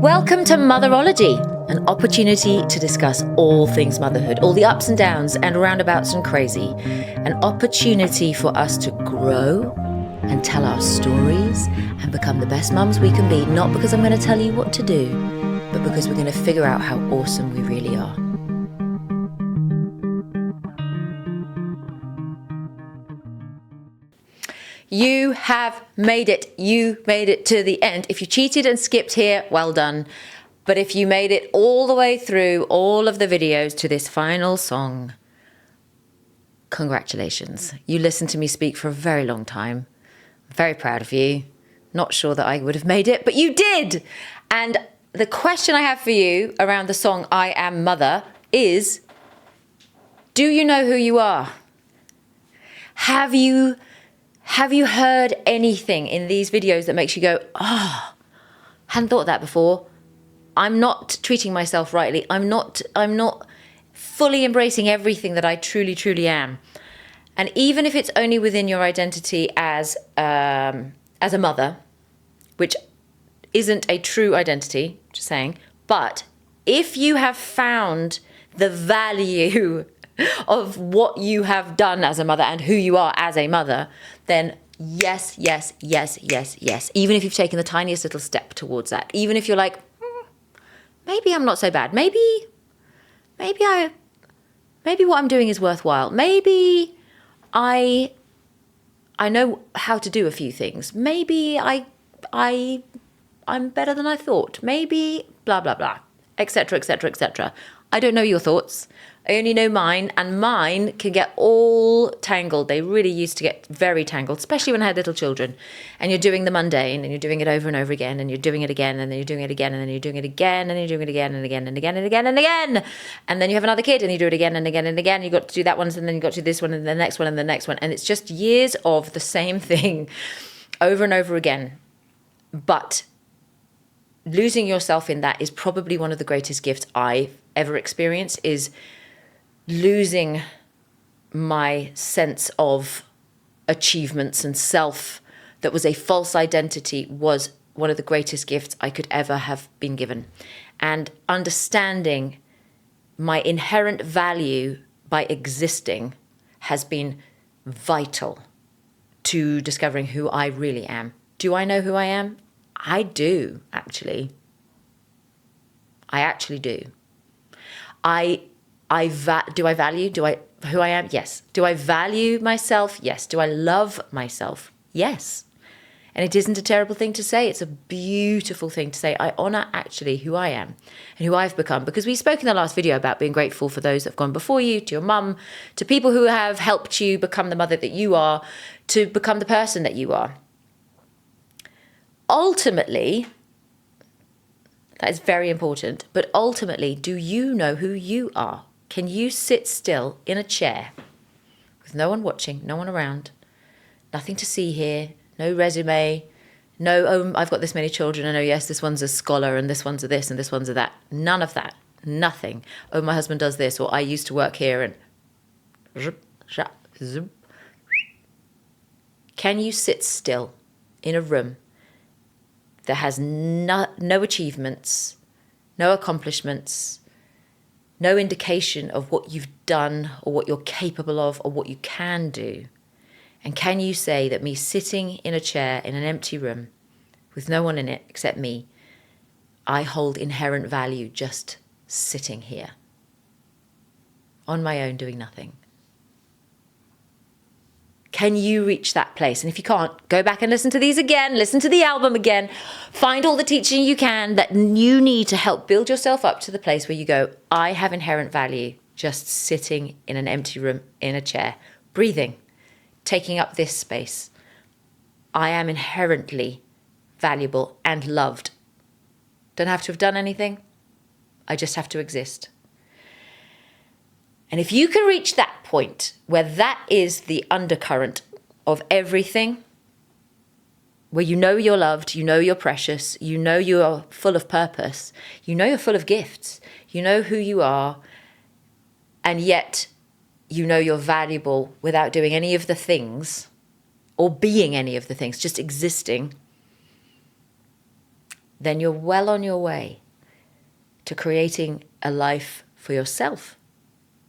Welcome to Motherology, an opportunity to discuss all things motherhood, all the ups and downs and roundabouts and crazy. An opportunity for us to grow and tell our stories and become the best mums we can be, not because I'm going to tell you what to do, but because we're going to figure out how awesome we really are. You have made it. You made it to the end. If you cheated and skipped here, well done. But if you made it all the way through all of the videos to this final song, congratulations. You listened to me speak for a very long time. I'm very proud of you. Not sure that I would have made it, but you did. And the question I have for you around the song I Am Mother is, do you know who you are? Have you heard anything in these videos that makes you go, oh, hadn't thought of that before. I'm not treating myself rightly. I'm not fully embracing everything that I truly, truly am. And even if it's only within your identity as a mother, which isn't a true identity, just saying, but if you have found the value of what you have done as a mother and who you are as a mother, then yes, yes, yes, yes, yes. Even if you've taken the tiniest little step towards that, even if you're like, maybe I'm not so bad. Maybe what I'm doing is worthwhile. Maybe I know how to do a few things. Maybe I'm better than I thought. Maybe blah, blah, blah, etc., etc., etc. I don't know your thoughts. I only know mine, and mine can get all tangled. They really used to get very tangled, especially when I had little children. And you're doing the mundane, and you're doing it over and over again, and you're doing it again, and then you're doing it again, and then you're doing it again, and you're doing it again, and again, and again, and again, and again. And then you have another kid, and you do it again, and again, and again. You've got to do that one, and then you've got to do this one, and the next one, and the next one. And it's just years of the same thing over and over again. But losing yourself in that is probably one of the greatest gifts I've ever experienced, is losing my sense of achievements and self that was a false identity was one of the greatest gifts I could ever have been given. And understanding my inherent value by existing has been vital to discovering who I really am. Do I know who I am? I do, actually. I actually do. Do I value who I am? Yes. Do I value myself? Yes. Do I love myself? Yes. And it isn't a terrible thing to say. It's a beautiful thing to say. I honor actually who I am and who I've become, because we spoke in the last video about being grateful for those that have gone before you, to your mum, to people who have helped you become the mother that you are, to become the person that you are. Ultimately, that is very important, but ultimately, do you know who you are? Can you sit still in a chair with no one watching, no one around, nothing to see here, no resume, no, oh, I've got this many children, and oh yes, this one's a scholar, and this one's a this, and this one's a that. None of that. Nothing. Oh, my husband does this, or I used to work here, and can you sit still in a room that has no achievements, no accomplishments, no indication of what you've done or what you're capable of or what you can do? And can you say that me sitting in a chair in an empty room with no one in it except me, I hold inherent value just sitting here on my own doing nothing? Can you reach that place? And if you can't, go back and listen to these again, listen to the album again, find all the teaching you can that you need to help build yourself up to the place where you go, I have inherent value just sitting in an empty room in a chair, breathing, taking up this space. I am inherently valuable and loved. Don't have to have done anything. I just have to exist. And if you can reach that point where that is the undercurrent of everything, where you know you're loved, you know you're precious, you know you're full of purpose, you know you're full of gifts, you know who you are, and yet you know you're valuable without doing any of the things or being any of the things, just existing, then you're well on your way to creating a life for yourself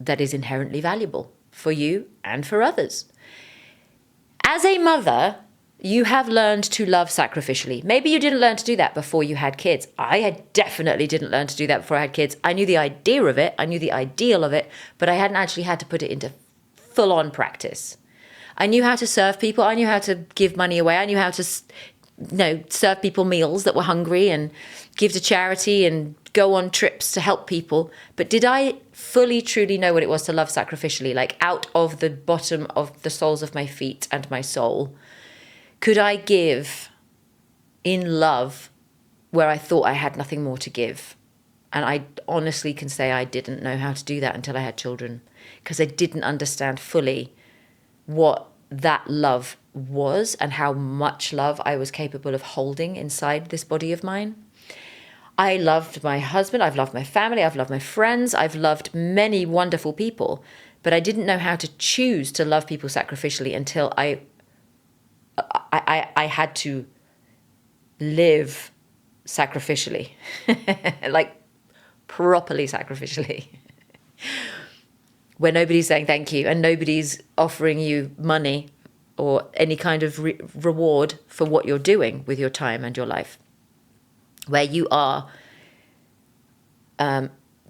that is inherently valuable for you and for others. As a mother, you have learned to love sacrificially. Maybe you didn't learn to do that before you had kids. I definitely didn't learn to do that before I had kids. I knew the idea of it, I knew the ideal of it, but I hadn't actually had to put it into full-on practice. I knew how to serve people. I knew how to give money away. I knew how to, serve people meals that were hungry and give to charity and go on trips to help people. But did I fully, truly know what it was to love sacrificially, like out of the bottom of the soles of my feet and my soul? Could I give in love where I thought I had nothing more to give? And I honestly can say I didn't know how to do that until I had children, because I didn't understand fully what that love was and how much love I was capable of holding inside this body of mine. I loved my husband, I've loved my family, I've loved my friends, I've loved many wonderful people, but I didn't know how to choose to love people sacrificially until I had to live sacrificially, like properly sacrificially, where nobody's saying thank you and nobody's offering you money or any kind of reward for what you're doing with your time and your life, where you are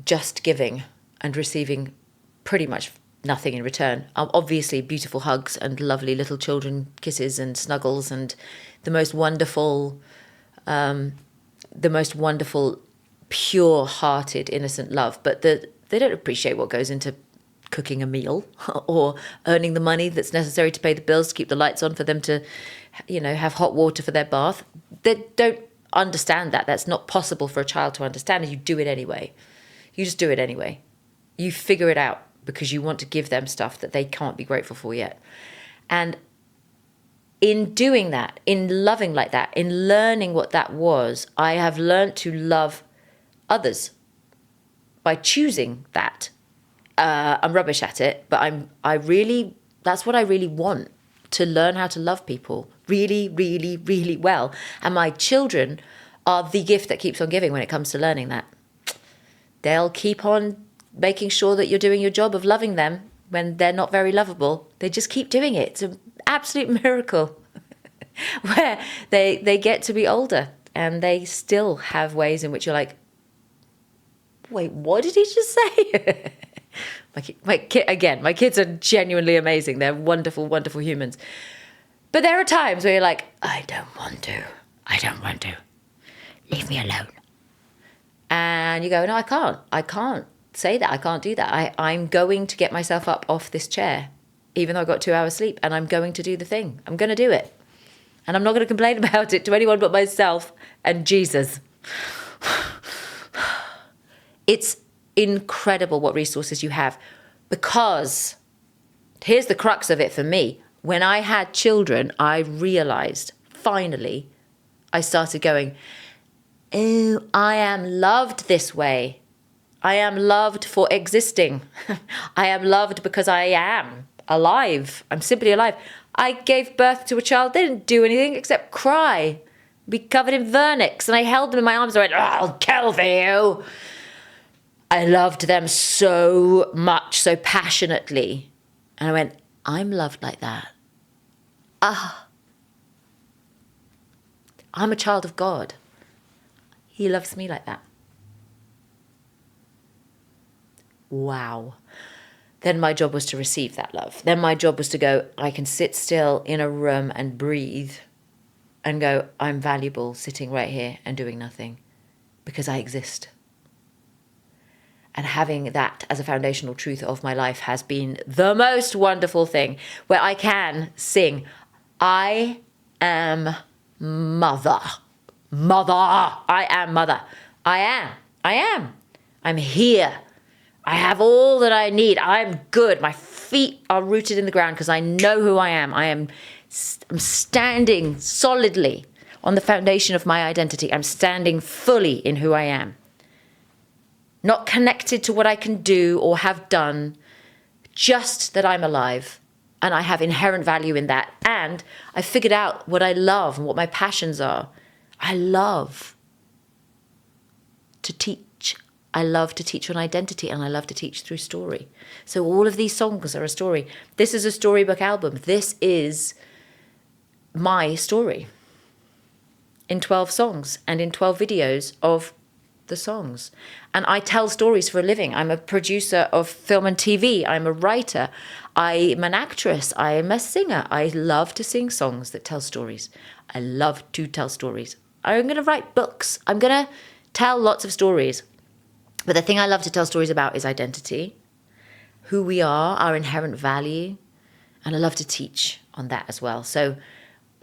just giving and receiving pretty much nothing in return. Obviously, beautiful hugs and lovely little children kisses and snuggles and the most wonderful, pure-hearted, innocent love. But they don't appreciate what goes into cooking a meal or earning the money that's necessary to pay the bills, to keep the lights on for them to, have hot water for their bath. They don't understand that. That's not possible for a child to understand, and you do it anyway. You just do it anyway. You figure it out because you want to give them stuff that they can't be grateful for yet. And in doing that, in loving like that, in learning what that was, I have learned to love others by choosing that. I'm rubbish at it, but that's what I really want, to learn how to love people really, really, really well. And my children are the gift that keeps on giving when it comes to learning that. They'll keep on making sure that you're doing your job of loving them when they're not very lovable. They just keep doing it. It's an absolute miracle where they get to be older and they still have ways in which you're like, wait, what did he just say? My kids are genuinely amazing. They're wonderful, wonderful humans. But there are times where you're like, I don't want to. Leave me alone. And you go, no, I can't say that. I can't do that. I'm going to get myself up off this chair, even though I got 2 hours sleep, and I'm going to do the thing. I'm going to do it. And I'm not going to complain about it to anyone but myself and Jesus. It's incredible what resources you have, because here's the crux of it for me. When I had children, I realized, finally, I started going, oh, I am loved this way. I am loved for existing. I am loved because I am alive. I'm simply alive. I gave birth to a child. They didn't do anything except cry, be covered in vernix. And I held them in my arms and I went, I'll kill for you. I loved them so much, so passionately. And I went, I'm loved like that. I'm a child of God. He loves me like that. Wow. Then my job was to receive that love. Then my job was to go, I can sit still in a room and breathe and go, I'm valuable sitting right here and doing nothing because I exist. And having that as a foundational truth of my life has been the most wonderful thing, where I can sing, I am mother. Mother. I am mother. I am. I'm here. I have all that I need. I'm good. My feet are rooted in the ground because I know who I am. I'm standing solidly on the foundation of my identity. I'm standing fully in who I am. Not connected to what I can do or have done, just that I'm alive and I have inherent value in that. And I figured out what I love and what my passions are. I love to teach. I love to teach on identity, and I love to teach through story. So all of these songs are a story. This is a storybook album. This is my story in 12 songs and in 12 videos of the songs. And I tell stories for a living. I'm a producer of film and TV. I'm a writer. I'm an actress. I'm a singer. I love to sing songs that tell stories. I love to tell stories. I'm going to write books. I'm going to tell lots of stories. But the thing I love to tell stories about is identity, who we are, our inherent value. And I love to teach on that as well. So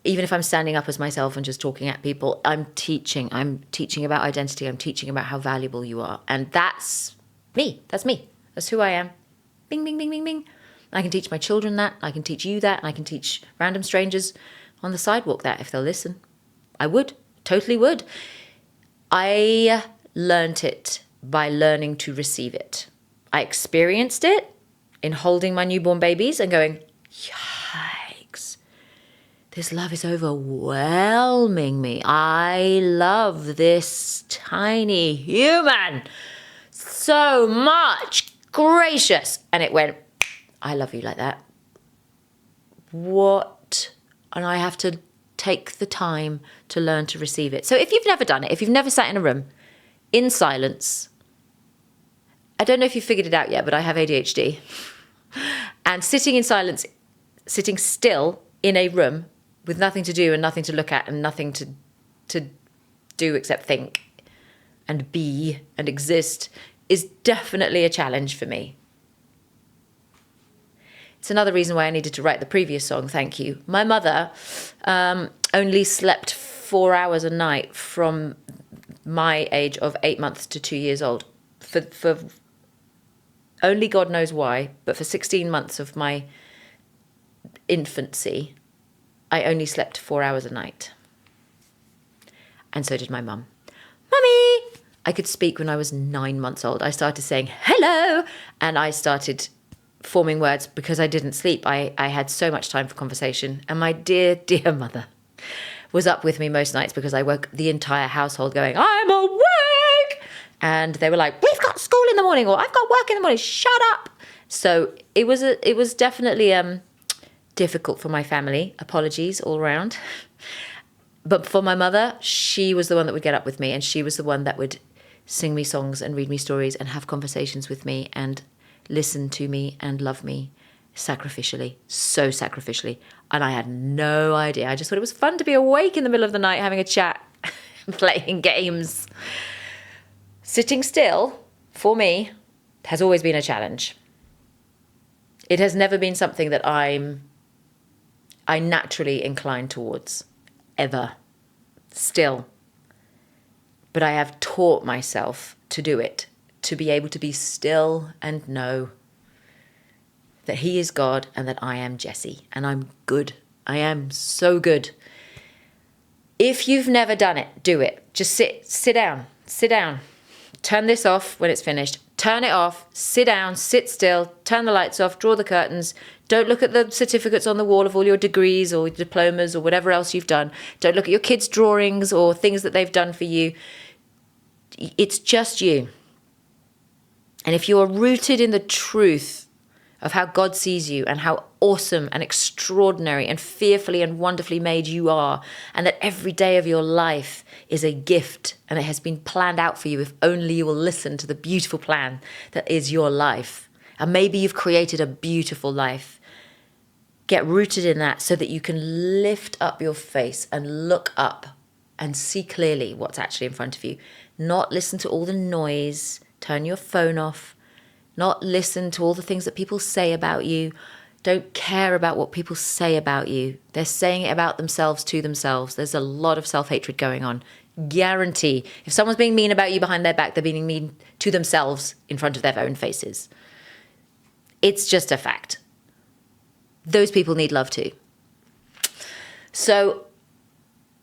even if I'm standing up as myself and just talking at people, I'm teaching. I'm teaching about identity. I'm teaching about how valuable you are. And that's me. That's me. That's who I am. Bing, bing, bing, bing, bing. I can teach my children that. I can teach you that. And I can teach random strangers on the sidewalk that if they'll listen. I would. Totally would. I learnt it by learning to receive it. I experienced it in holding my newborn babies and going, yikes. This love is overwhelming me. I love this tiny human so much. Gracious. And it went, I love you like that. What? And I have to take the time to learn to receive it. So if you've never done it, if you've never sat in a room in silence, I don't know if you figured it out yet, but I have ADHD. And sitting in silence, sitting still in a room with nothing to do and nothing to look at and nothing to do except think and be and exist is definitely a challenge for me. It's another reason why I needed to write the previous song, Thank You. My mother only slept 4 hours a night from my age of 8 months to 2 years old. For only God knows why, but for 16 months of my infancy, I only slept 4 hours a night. And so did my mum. Mummy! I could speak when I was 9 months old. I started saying, hello! And I started forming words because I didn't sleep. I had so much time for conversation. And my dear, dear mother was up with me most nights because I woke the entire household going, I'm awake! And they were like, we've got school in the morning, or I've got work in the morning, shut up. So it was definitely difficult for my family. Apologies all around. But for my mother, she was the one that would get up with me, and she was the one that would sing me songs and read me stories and have conversations with me and listen to me and love me sacrificially, so sacrificially. And I had no idea. I just thought it was fun to be awake in the middle of the night having a chat and playing games. Sitting still, for me, has always been a challenge. It has never been something that I naturally incline towards, ever. Still. But I have taught myself to do it, to be able to be still and know that He is God and that I am Jessie, and I'm good. I am so good. If you've never done it, do it. Just sit down. Turn this off when it's finished. Turn it off, sit down, sit still, turn the lights off, draw the curtains. Don't look at the certificates on the wall of all your degrees or diplomas or whatever else you've done. Don't look at your kids' drawings or things that they've done for you. It's just you. And if you are rooted in the truth of how God sees you and how awesome and extraordinary and fearfully and wonderfully made you are, and that every day of your life is a gift and it has been planned out for you if only you will listen to the beautiful plan that is your life. And maybe you've created a beautiful life. Get rooted in that so that you can lift up your face and look up and see clearly what's actually in front of you. Not listen to all the noise, turn your phone off, not listen to all the things that people say about you. Don't care about what people say about you. They're saying it about themselves to themselves. There's a lot of self-hatred going on. Guarantee. If someone's being mean about you behind their back, they're being mean to themselves in front of their own faces. It's just a fact. Those people need love too. So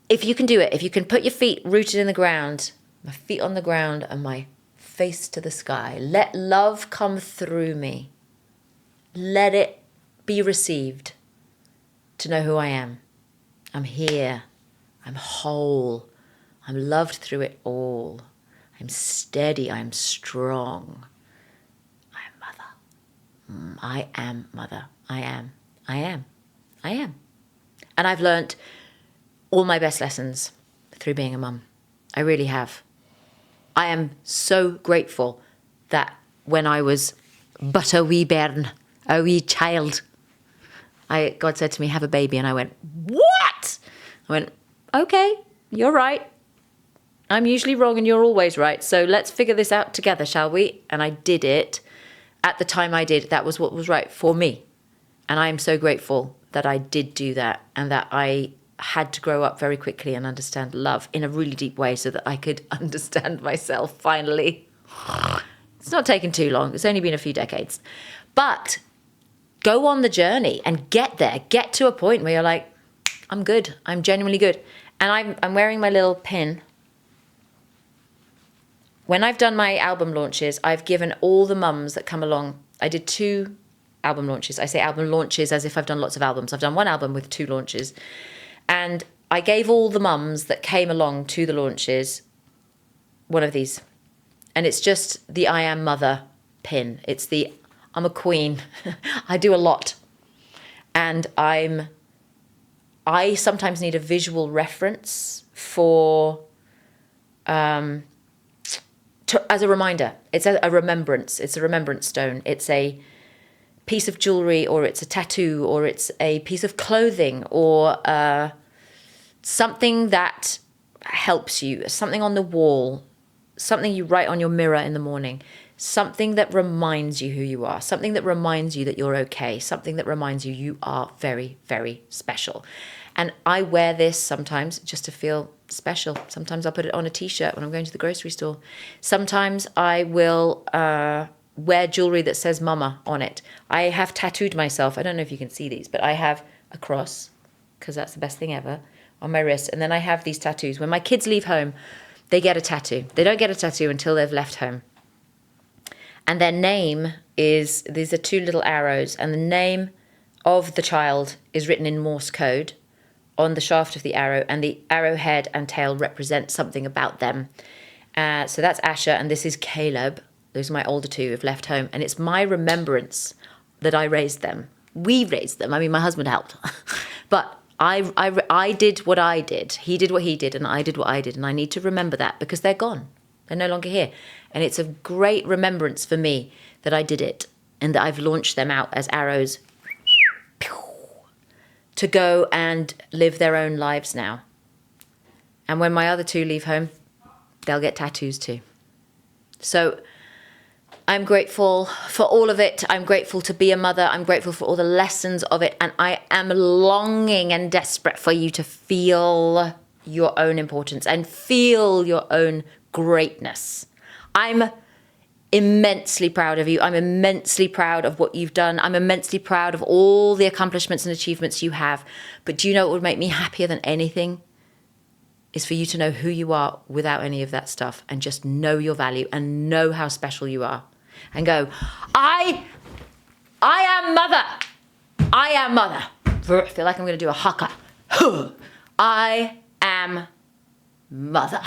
if you can do it, if you can put your feet rooted in the ground, my feet on the ground and my face to the sky, let love come through me. Let it be received to know who I am. I'm here. I'm whole. I'm loved through it all. I'm steady. I'm strong. I am mother. I am mother. I am. I am. I am. And I've learnt all my best lessons through being a mum. I really have. I am so grateful that when I was but a wee bairn, a wee child, God said to me, have a baby. And I went, what? I went, okay, you're right. I'm usually wrong and you're always right. So let's figure this out together, shall we? And I did it. At the time I did, that was what was right for me. And I am so grateful that I did do that and that I had to grow up very quickly and understand love in a really deep way so that I could understand myself finally. It's not taken too long. It's only been a few decades. But go on the journey and get there. Get to a point where you're like, I'm good. I'm genuinely good. And I'm wearing my little pin. When I've done my album launches, I've given all the mums that come along. I did 2 album launches. I say album launches as if I've done lots of albums. I've done 1 album with 2 launches. And I gave all the mums that came along to the launches one of these. And it's just the I am mother pin. It's the I'm a queen. I do a lot. And I sometimes need a visual reference for as a reminder. It's a remembrance. It's a remembrance stone. It's a piece of jewelry, or it's a tattoo, or it's a piece of clothing, or something that helps you, something on the wall, something you write on your mirror in the morning, something that reminds you who you are, something that reminds you that you're okay, something that reminds you you are very, very special. And I wear this sometimes just to feel special. Sometimes I'll put it on a t-shirt when I'm going to the grocery store. Sometimes I will wear jewelry that says mama on it. I have tattooed myself. I don't know if you can see these, but I have a cross, because that's the best thing ever, on my wrist. And then I have these tattoos. When my kids leave home, they get a tattoo. They don't get a tattoo until they've left home. And their name is, these are 2 little arrows, and the name of the child is written in Morse code on the shaft of the arrow, and the arrowhead and tail represent something about them. So that's Asher, and this is Caleb. Those are my older 2 who've left home. And it's my remembrance that I raised them. We raised them. I mean, my husband helped. But I did what I did. He did what he did, and I did what I did. And I need to remember that because they're gone. They're no longer here. And it's a great remembrance for me that I did it and that I've launched them out as arrows to go and live their own lives now. And when my other 2 leave home, they'll get tattoos too. So I'm grateful for all of it. I'm grateful to be a mother. I'm grateful for all the lessons of it. And I am longing and desperate for you to feel your own importance and feel your own greatness. I'm immensely proud of you. I'm immensely proud of what you've done. I'm immensely proud of all the accomplishments and achievements you have. But do you know what would make me happier than anything? Is for you to know who you are without any of that stuff, and just know your value and know how special you are. And go, I am mother. I am mother. I feel like I'm going to do a haka. I am mother.